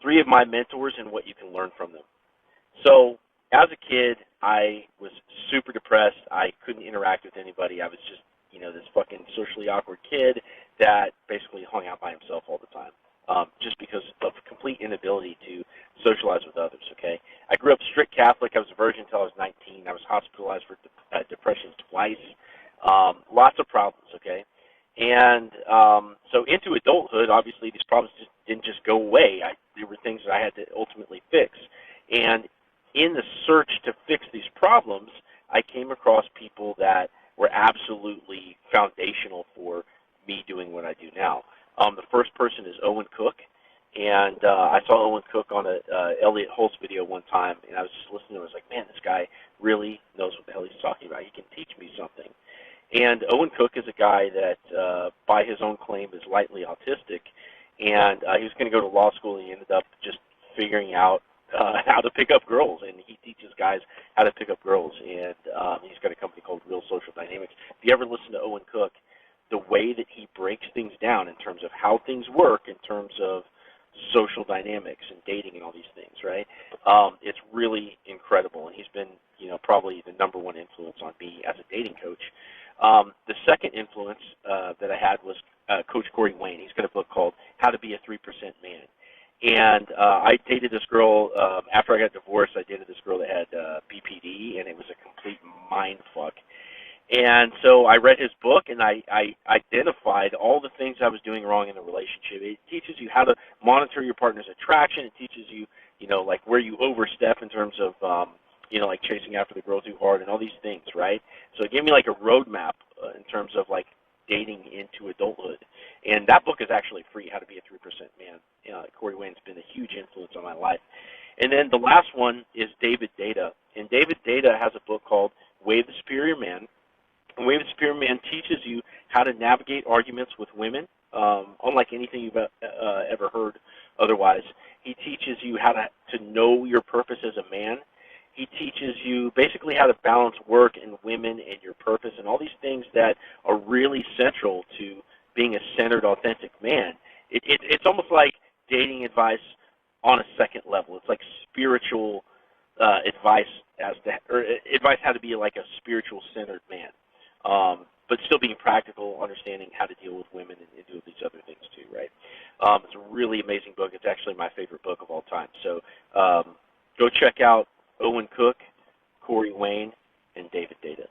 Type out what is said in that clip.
three of my mentors and what you can learn from them. So as a kid, I was super depressed. I couldn't interact with anybody. I was just, this fucking socially awkward kid that basically hung out by himself all the time, just because of complete inability to socialize with others, okay? I grew up strict Catholic. I was a virgin until I was 19. I was hospitalized for depression twice. Lots of problems, okay? And so into adulthood, obviously, these problems didn't just go away. There were things that I had to ultimately fix. And in the search to fix these problems, I came across people that were absolutely foundational for me doing what I do now. The first person is Owen Cook, and I saw Owen Cook on a Elliot Holtz video one time, and I was just listening to him. I was like, man, this guy really knows what the hell he's talking about. He can teach me something. And Owen Cook is a guy that, by his own claim, is lightly autistic, and he was going to go to law school, and he ended up just figuring out how to pick up girls, and he teaches guys how to pick up girls, and he's got a company called Real Social Dynamics. If you ever listen to Owen Cook, the way that he breaks things down in terms of how things work, in terms of social dynamics and dating and all these things, right? It's really incredible, and he's been, probably the number one influence on me as a dating coach. The second influence that I had was Coach Corey Wayne. He's got a book called How to Be a 3% Man. And I dated this girl, after I got divorced, I dated this girl that had BPD, and it was a complete mind fuck. And so I read his book, and I identified all the things I was doing wrong in the relationship. It teaches you how to monitor your partner's attraction. It teaches you, like where you overstep in terms of, like chasing after the girl too hard and all these things, right? So it gave me like a roadmap in terms of like dating into adulthood. And that book is actually free, How to Be a 3% Man. Corey Wayne's been a huge influence on my life. And then the last one is David Deida. And David Deida has a book called Way of the Superior Man. And Way of the Superior Man teaches you how to navigate arguments with women, unlike anything you've ever heard otherwise. He teaches you how to know your purpose as a man. He teaches you basically how to balance work and women and your purpose and all these things that are really central to being a centered, authentic man. It's almost like dating advice on a second level. It's like spiritual advice advice how to be like a spiritual centered man, but still being practical, understanding how to deal with women and do these other things too, right? It's a really amazing book. It's actually my favorite book of all time. So go check out Owen Cook, Corey Wayne, and David Deida.